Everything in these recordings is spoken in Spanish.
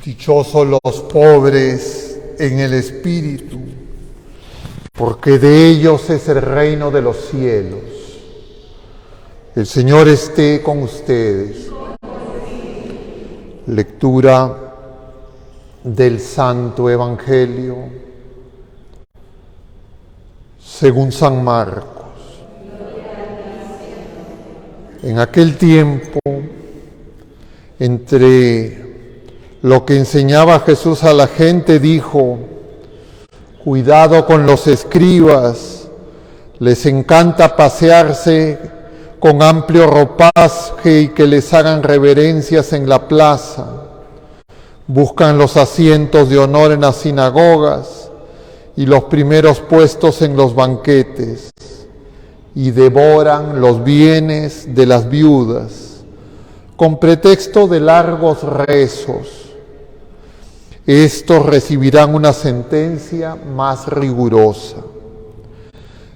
Dichosos los pobres en el espíritu, porque de ellos es el reino de los cielos. El Señor esté con ustedes. Lectura del Santo Evangelio según San Marcos. En aquel tiempo, entre lo que enseñaba Jesús a la gente, dijo: cuidado con los escribas, les encanta pasearse con amplio ropaje y que les hagan reverencias en la plaza. Buscan los asientos de honor en las sinagogas y los primeros puestos en los banquetes, y devoran los bienes de las viudas con pretexto de largos rezos. Estos recibirán una sentencia más rigurosa.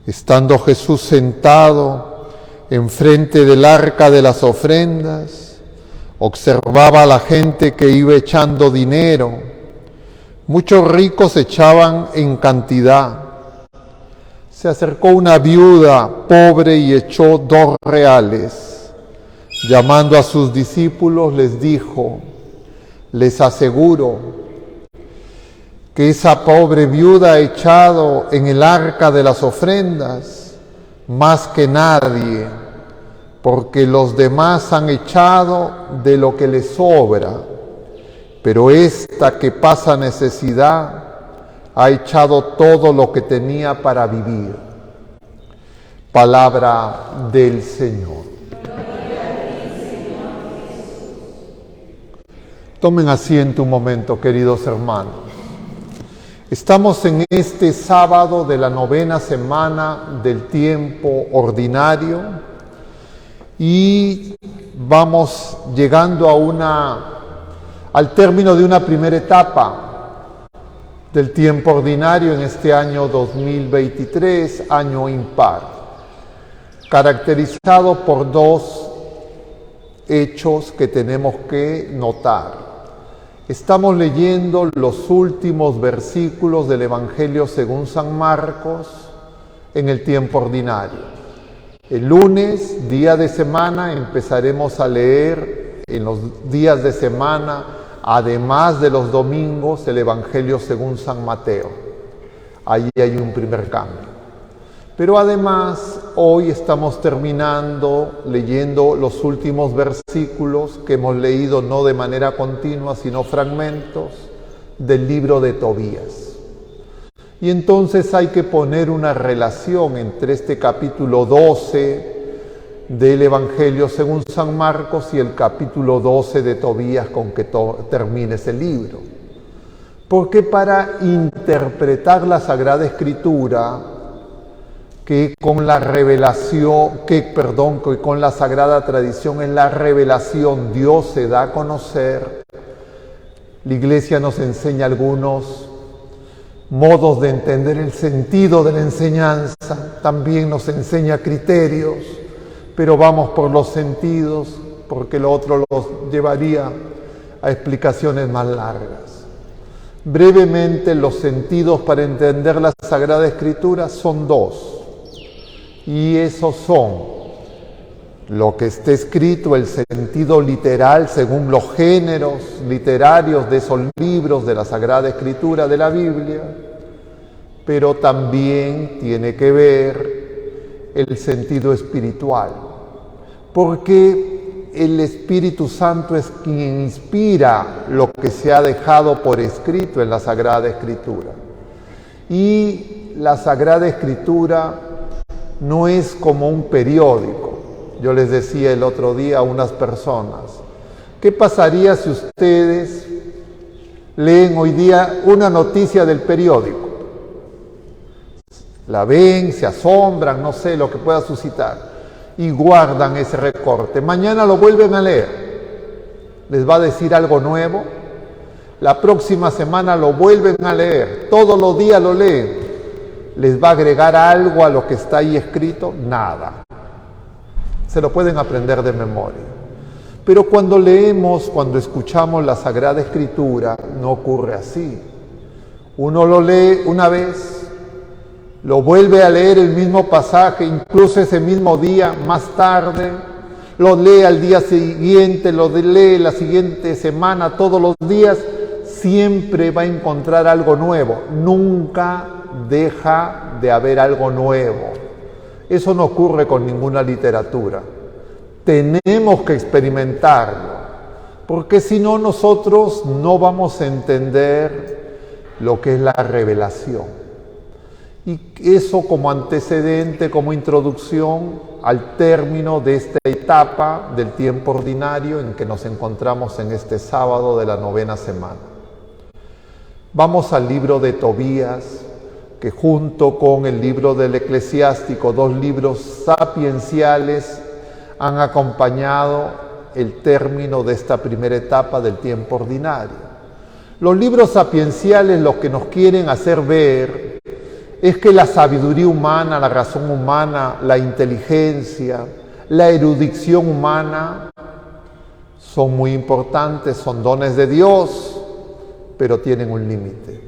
Estando Jesús sentado enfrente del arca de las ofrendas, observaba a la gente que iba echando dinero. Muchos ricos echaban en cantidad. Se acercó una viuda pobre y echó 2 reales. Llamando a sus discípulos les dijo: les aseguro que esa pobre viuda ha echado en el arca de las ofrendas más que nadie, porque los demás han echado de lo que les sobra, pero esta que pasa necesidad ha echado todo lo que tenía para vivir. Palabra del Señor. Tomen asiento un momento, queridos hermanos. Estamos en este sábado de la 9ª semana del tiempo ordinario y vamos llegando al término de una primera etapa del tiempo ordinario en este año 2023, año impar, caracterizado por 2 hechos que tenemos que notar. Estamos leyendo los últimos versículos del Evangelio según San Marcos en el tiempo ordinario. El lunes, día de semana, empezaremos a leer en los días de semana, además de los domingos, el Evangelio según San Mateo. Allí hay un primer cambio. Pero además, hoy estamos terminando leyendo los últimos versículos que hemos leído no de manera continua, sino fragmentos del libro de Tobías. Y entonces hay que poner una relación entre este capítulo 12 del Evangelio según San Marcos y el capítulo 12 de Tobías con que termine ese libro. Porque para interpretar la Sagrada Escritura, que con la sagrada tradición en la revelación Dios se da a conocer, la Iglesia nos enseña algunos modos de entender el sentido de la enseñanza, también nos enseña criterios, pero vamos por los sentidos, porque lo otro los llevaría a explicaciones más largas. Brevemente, los sentidos para entender la Sagrada Escritura son 2. Y esos son lo que está escrito, el sentido literal según los géneros literarios de esos libros de la Sagrada Escritura de la Biblia, pero también tiene que ver el sentido espiritual, porque el Espíritu Santo es quien inspira lo que se ha dejado por escrito en la Sagrada Escritura. Y la Sagrada Escritura no es como un periódico. Yo les decía el otro día a unas personas, ¿qué pasaría si ustedes leen hoy día una noticia del periódico? La ven, se asombran, no sé lo que pueda suscitar, y guardan ese recorte. Mañana lo vuelven a leer. ¿Les va a decir algo nuevo? La próxima semana lo vuelven a leer. Todos los días lo leen. ¿Les va a agregar algo a lo que está ahí escrito? Nada. Se lo pueden aprender de memoria. Pero cuando leemos, cuando escuchamos la Sagrada Escritura, no ocurre así. Uno lo lee una vez, lo vuelve a leer el mismo pasaje, incluso ese mismo día, más tarde, lo lee al día siguiente, lo lee la siguiente semana, todos los días, siempre va a encontrar algo nuevo. Nunca deja de haber algo nuevo. Eso no ocurre con ninguna literatura. Tenemos que experimentarlo, porque si no, nosotros no vamos a entender lo que es la revelación. Y eso como antecedente, como introducción al término de esta etapa del tiempo ordinario en que nos encontramos en este sábado de la 9ª semana. Vamos al libro de Tobías, que junto con el libro del Eclesiástico, 2 libros sapienciales, han acompañado el término de esta primera etapa del tiempo ordinario. Los libros sapienciales lo que nos quieren hacer ver es que la sabiduría humana, la razón humana, la inteligencia, la erudición humana son muy importantes, son dones de Dios, pero tienen un límite.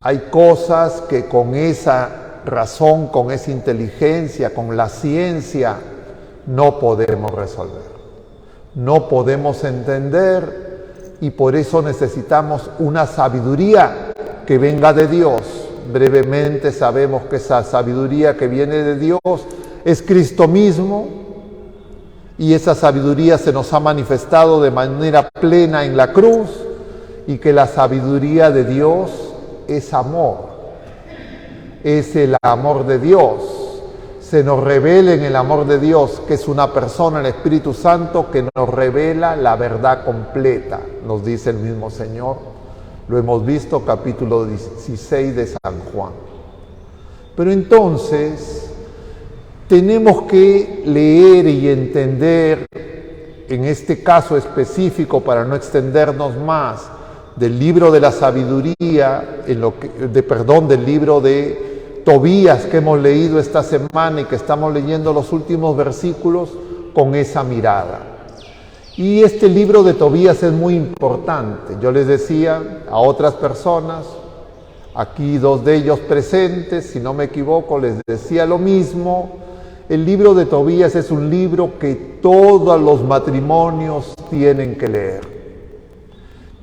Hay cosas que con esa razón, con esa inteligencia, con la ciencia, no podemos resolver, no podemos entender, y por eso necesitamos una sabiduría que venga de Dios. Brevemente sabemos que esa sabiduría que viene de Dios es Cristo mismo, y esa sabiduría se nos ha manifestado de manera plena en la cruz, y que la sabiduría de Dios es amor, es el amor de Dios. Se nos revela en el amor de Dios, que es una persona, el Espíritu Santo, que nos revela la verdad completa, nos dice el mismo Señor. Lo hemos visto, capítulo 16 de San Juan. Pero entonces, tenemos que leer y entender, en este caso específico, para no extendernos más, del libro de la sabiduría, del libro de Tobías que hemos leído esta semana y que estamos leyendo los últimos versículos con esa mirada. Y este libro de Tobías es muy importante. Yo les decía a otras personas, aquí 2 de ellos presentes, si no me equivoco, les decía lo mismo. El libro de Tobías es un libro que todos los matrimonios tienen que leer.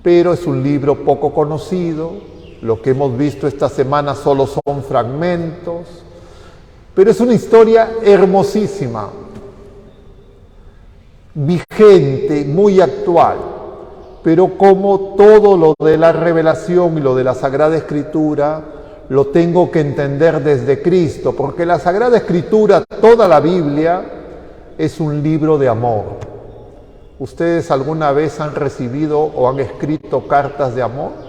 Pero es un libro poco conocido. Lo que hemos visto esta semana solo son fragmentos, pero es una historia hermosísima, vigente, muy actual. Pero como todo lo de la revelación y lo de la Sagrada Escritura, lo tengo que entender desde Cristo, porque la Sagrada Escritura, toda la Biblia, es un libro de amor. ¿Ustedes alguna vez han recibido o han escrito cartas de amor?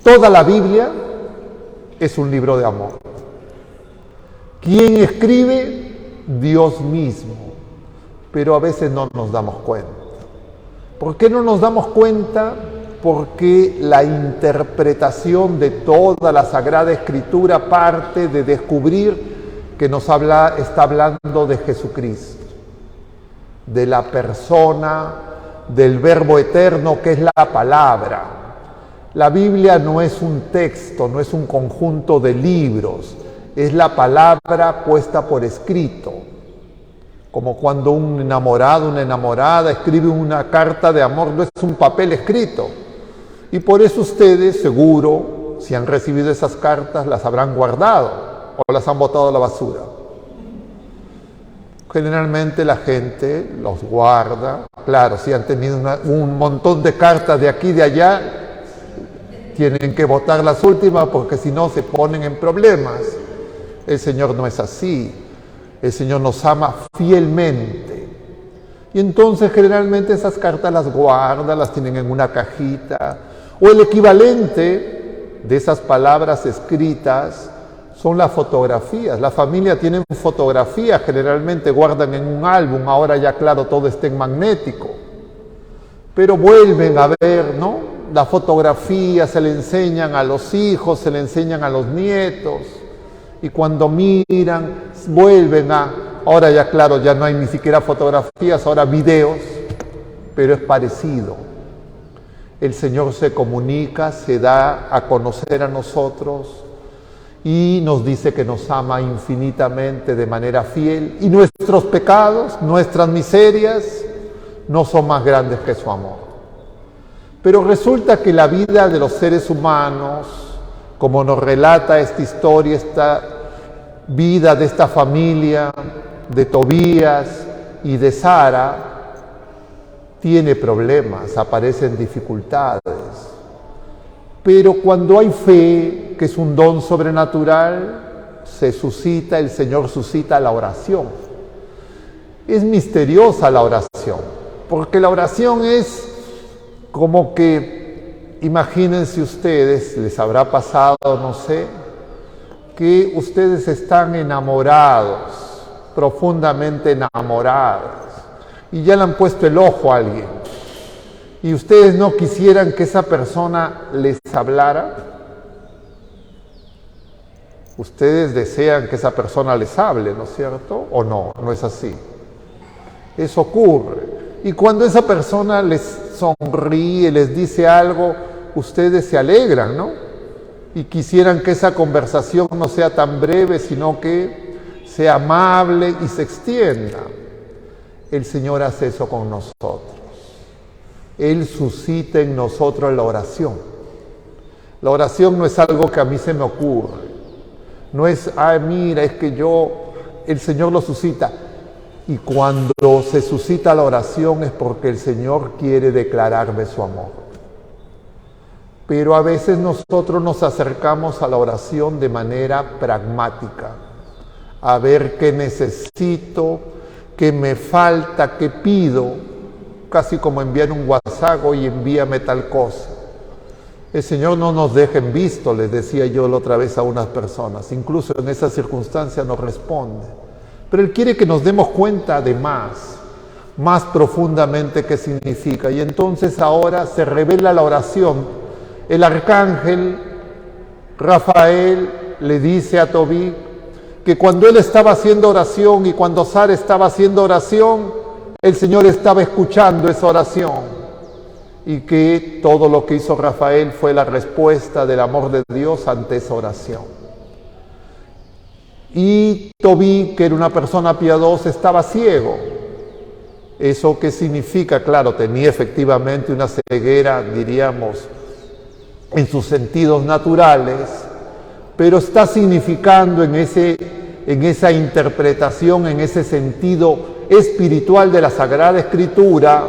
Toda la Biblia es un libro de amor. ¿Quién escribe? Dios mismo. Pero a veces no nos damos cuenta. ¿Por qué no nos damos cuenta? Porque la interpretación de toda la Sagrada Escritura parte de descubrir que está hablando de Jesucristo, de la persona, del Verbo eterno que es la palabra. La Biblia no es un texto, no es un conjunto de libros, es la palabra puesta por escrito. Como cuando un enamorado, una enamorada escribe una carta de amor, no es un papel escrito. Y por eso ustedes, seguro, si han recibido esas cartas, las habrán guardado o las han botado a la basura. Generalmente la gente los guarda. Claro, si han tenido un montón de cartas de aquí y de allá, tienen que votar las últimas porque si no se ponen en problemas. El Señor no es así. El Señor nos ama fielmente. Y entonces generalmente esas cartas las guardan, las tienen en una cajita. O el equivalente de esas palabras escritas son las fotografías. La familia tiene fotografías, generalmente guardan en un álbum. Ahora ya claro, todo está en magnético. Pero vuelven a ver, ¿no? La fotografía se le enseñan a los hijos, se le enseñan a los nietos, y cuando miran, vuelven a Ahora ya claro, ya no hay ni siquiera fotografías, ahora videos, pero es parecido. El Señor se comunica, se da a conocer a nosotros y nos dice que nos ama infinitamente de manera fiel, y nuestros pecados, nuestras miserias, no son más grandes que su amor. Pero resulta que la vida de los seres humanos, como nos relata esta historia, esta vida de esta familia, de Tobías y de Sara, tiene problemas, aparecen dificultades. Pero cuando hay fe, que es un don sobrenatural, el Señor suscita la oración. Es misteriosa la oración, porque la oración es como que, imagínense ustedes, les habrá pasado, no sé, que ustedes están enamorados, profundamente enamorados, y ya le han puesto el ojo a alguien, y ustedes no quisieran que esa persona les hablara. Ustedes desean que esa persona les hable, ¿no es cierto? ¿O no? No es así. Eso ocurre. Y cuando esa persona les sonríe, les dice algo, ustedes se alegran, ¿no? Y quisieran que esa conversación no sea tan breve, sino que sea amable y se extienda. El Señor hace eso con nosotros. Él suscita en nosotros la oración. La oración no es algo que a mí se me ocurre. No es, mira, es que el Señor lo suscita. Y cuando se suscita la oración es porque el Señor quiere declararme su amor. Pero a veces nosotros nos acercamos a la oración de manera pragmática. A ver qué necesito, qué me falta, qué pido. Casi como enviar un WhatsApp, y envíame tal cosa. El Señor no nos deja en visto, les decía yo la otra vez a unas personas. Incluso en esa circunstancia nos responde. Pero Él quiere que nos demos cuenta de más profundamente qué significa. Y entonces ahora se revela la oración. El arcángel Rafael le dice a Tobí que cuando él estaba haciendo oración y cuando Sara estaba haciendo oración, el Señor estaba escuchando esa oración. Y que todo lo que hizo Rafael fue la respuesta del amor de Dios ante esa oración. Y Tobí, que era una persona piadosa, estaba ciego. ¿Eso qué significa? Claro, tenía efectivamente una ceguera, diríamos, en sus sentidos naturales, pero está significando en esa interpretación, en ese sentido espiritual de la Sagrada Escritura,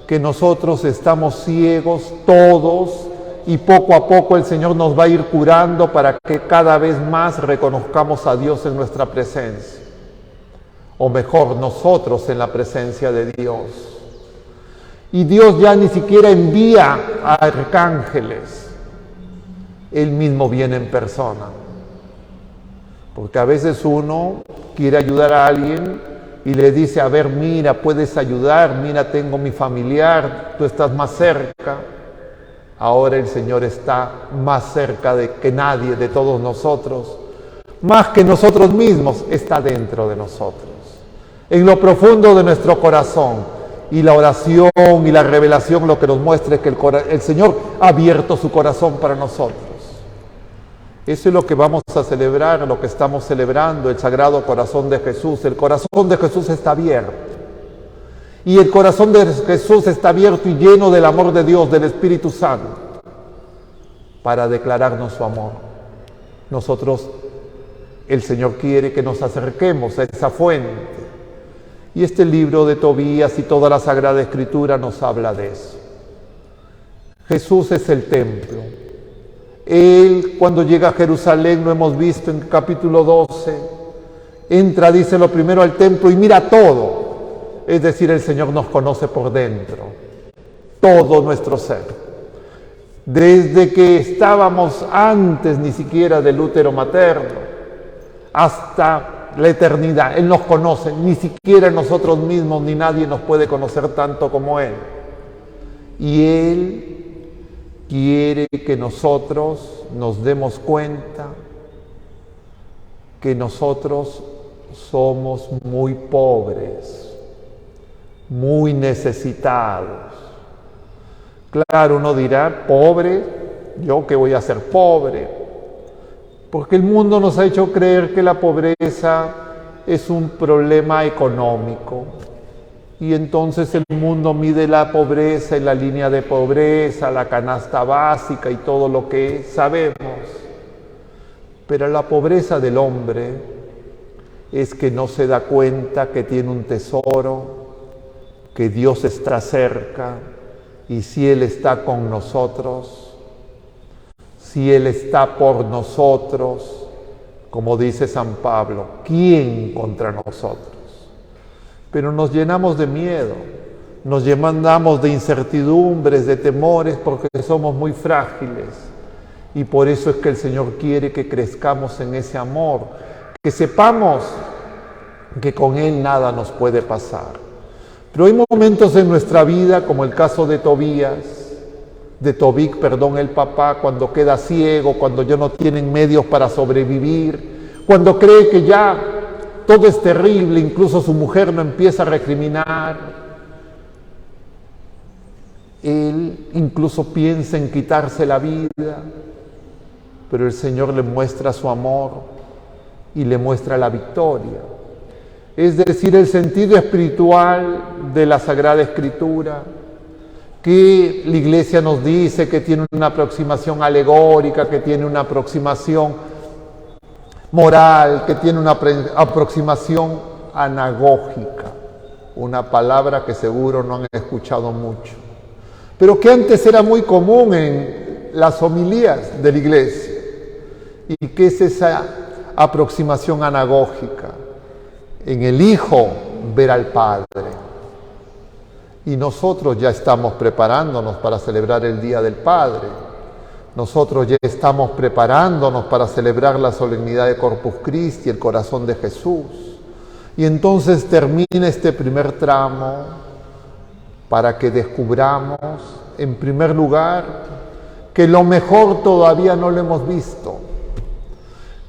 que nosotros estamos ciegos todos, y poco a poco el Señor nos va a ir curando para que cada vez más reconozcamos a Dios en nuestra presencia. O mejor, nosotros en la presencia de Dios. Y Dios ya ni siquiera envía a arcángeles. Él mismo viene en persona. Porque a veces uno quiere ayudar a alguien y le dice, a ver, mira, puedes ayudar, mira, tengo mi familiar, tú estás más cerca. Ahora el Señor está más cerca que nadie, de todos nosotros. Más que nosotros mismos, está dentro de nosotros. En lo profundo de nuestro corazón. Y la oración y la revelación lo que nos muestra es que el Señor ha abierto su corazón para nosotros. Eso es lo que vamos a celebrar, lo que estamos celebrando, el Sagrado Corazón de Jesús. El corazón de Jesús está abierto. Y el corazón de Jesús está abierto y lleno del amor de Dios, del Espíritu Santo, para declararnos su amor. Nosotros, el Señor quiere que nos acerquemos a esa fuente. Y este libro de Tobías y toda la Sagrada Escritura nos habla de eso. Jesús es el templo. Él, cuando llega a Jerusalén, lo hemos visto en el capítulo 12, entra, dice, lo primero al templo y mira todo. Es decir, el Señor nos conoce por dentro, todo nuestro ser. Desde que estábamos antes ni siquiera del útero materno, hasta la eternidad. Él nos conoce, ni siquiera nosotros mismos ni nadie nos puede conocer tanto como Él. Y Él quiere que nosotros nos demos cuenta que nosotros somos muy pobres, muy necesitados. Claro, uno dirá, pobre, ¿yo qué voy a ser pobre? Porque el mundo nos ha hecho creer que la pobreza es un problema económico. Y entonces el mundo mide la pobreza en la línea de pobreza, la canasta básica y todo lo que sabemos. Pero la pobreza del hombre es que no se da cuenta que tiene un tesoro, que Dios está cerca, y si Él está con nosotros, si Él está por nosotros, como dice San Pablo, ¿quién contra nosotros? Pero nos llenamos de miedo, nos llenamos de incertidumbres, de temores, porque somos muy frágiles. Y por eso es que el Señor quiere que crezcamos en ese amor, que sepamos que con Él nada nos puede pasar. Pero hay momentos en nuestra vida, como el caso de Tobíc, el papá, cuando queda ciego, cuando ya no tienen medios para sobrevivir, cuando cree que ya todo es terrible, incluso su mujer lo empieza a recriminar. Él incluso piensa en quitarse la vida, pero el Señor le muestra su amor y le muestra la victoria. Es decir, el sentido espiritual de la Sagrada Escritura, que la Iglesia nos dice que tiene una aproximación alegórica, que tiene una aproximación moral, que tiene una aproximación anagógica, una palabra que seguro no han escuchado mucho, pero que antes era muy común en las homilías de la Iglesia. ¿Y qué es esa aproximación anagógica? En el Hijo ver al Padre. Y nosotros ya estamos preparándonos para celebrar el Día del Padre. Nosotros ya estamos preparándonos para celebrar la solemnidad de Corpus Christi, el corazón de Jesús. Y entonces termina este primer tramo para que descubramos, en primer lugar, que lo mejor todavía no lo hemos visto.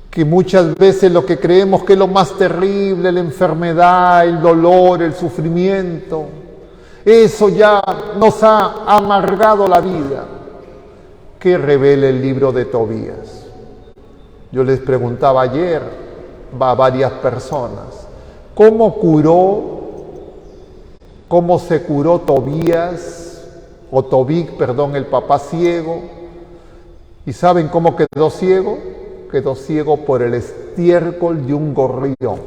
Que muchas veces lo que creemos que es lo más terrible, la enfermedad, el dolor, el sufrimiento, eso ya nos ha amargado la vida. ¿Qué revela el libro de Tobías? Yo les preguntaba ayer a varias personas, ¿cómo se curó Tobíc, el papá ciego? ¿Y saben cómo quedó ciego? Quedó ciego por el estiércol de un gorrión.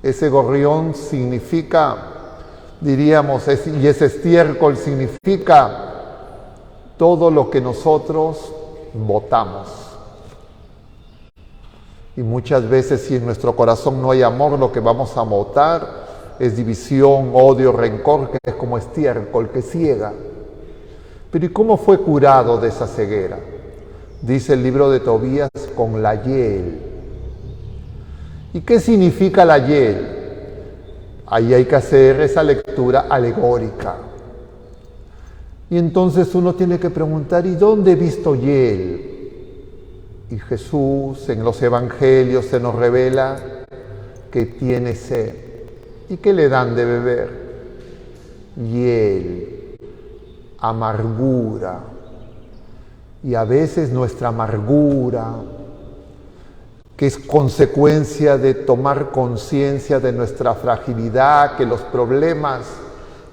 Ese gorrión significa, y ese estiércol significa todo lo que nosotros votamos. Y muchas veces, si en nuestro corazón no hay amor, lo que vamos a votar es división, odio, rencor, que es como estiércol que ciega. Pero ¿y cómo fue curado de esa ceguera? Dice el libro de Tobías, con la hiel. ¿Y qué significa la hiel? Ahí hay que hacer esa lectura alegórica. Y entonces uno tiene que preguntar, ¿y dónde he visto hiel? Y Jesús en los evangelios se nos revela que tiene sed. ¿Y qué le dan de beber? Hiel, amargura. Y a veces nuestra amargura, que es consecuencia de tomar conciencia de nuestra fragilidad, que los problemas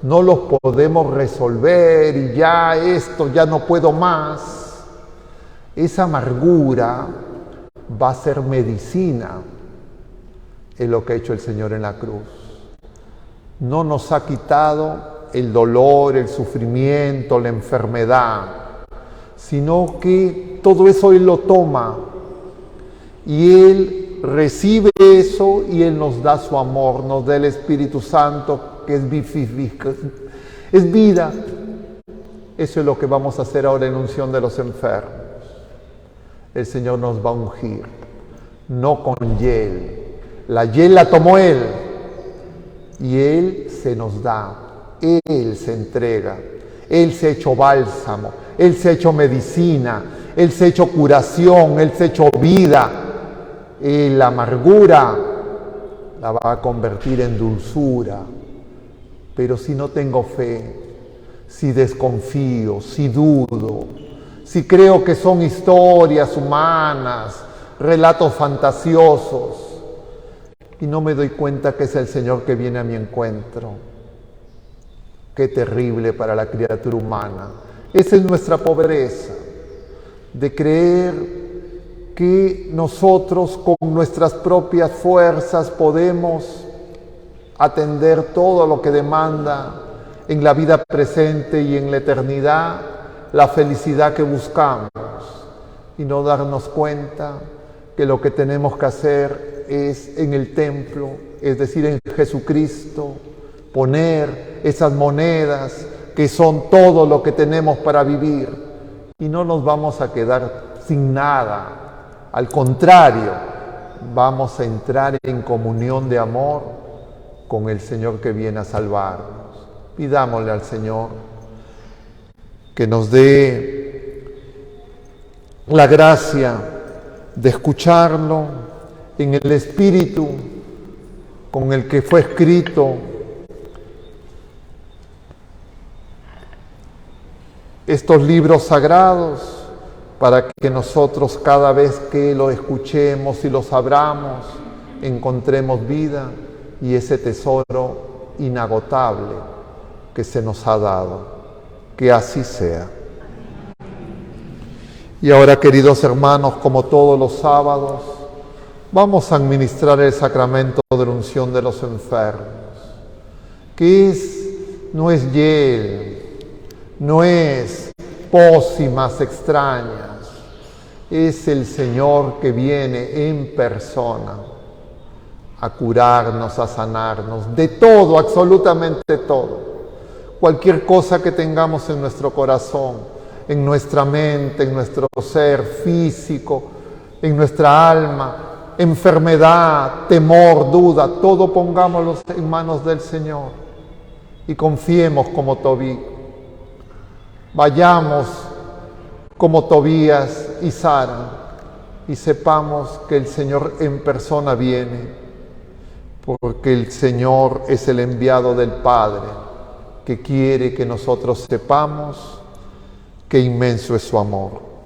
no los podemos resolver y ya esto, ya no puedo más. Esa amargura va a ser medicina en lo que ha hecho el Señor en la cruz. No nos ha quitado el dolor, el sufrimiento, la enfermedad, sino que todo eso Él lo toma y Él recibe eso y Él nos da su amor, nos da el Espíritu Santo, que es vida. Eso es lo que vamos a hacer ahora en unción de los enfermos. El Señor nos va a ungir, no con hiel. La hiel la tomó Él y Él se nos da, Él se entrega, Él se ha hecho bálsamo, Él se ha hecho medicina, Él se ha hecho curación, Él se ha hecho vida. La amargura la va a convertir en dulzura. Pero si no tengo fe, si desconfío, si dudo, si creo que son historias humanas, relatos fantasiosos, y no me doy cuenta que es el Señor que viene a mi encuentro, qué terrible para la criatura humana. Esa es nuestra pobreza, de creer que nosotros con nuestras propias fuerzas podemos atender todo lo que demanda en la vida presente y en la eternidad la felicidad que buscamos, y no darnos cuenta que lo que tenemos que hacer es en el templo, es decir, en Jesucristo, poner esas monedas que son todo lo que tenemos para vivir, y no nos vamos a quedar sin nada. Al contrario, vamos a entrar en comunión de amor con el Señor que viene a salvarnos. Pidámosle al Señor que nos dé la gracia de escucharlo en el espíritu con el que fue escrito estos libros sagrados, para que nosotros cada vez que lo escuchemos y los abramos, encontremos vida y ese tesoro inagotable que se nos ha dado. Que así sea. Y ahora, queridos hermanos, como todos los sábados, vamos a administrar el sacramento de la unción de los enfermos, que no es hiel, no es pócimas extrañas, es el Señor que viene en persona a curarnos, a sanarnos, de todo, absolutamente todo. Cualquier cosa que tengamos en nuestro corazón, en nuestra mente, en nuestro ser físico, en nuestra alma, enfermedad, temor, duda, todo pongámoslo en manos del Señor y confiemos como Tobí. Vayamos como Tobías y Sara y sepamos que el Señor en persona viene, porque el Señor es el enviado del Padre, que quiere que nosotros sepamos qué inmenso es su amor.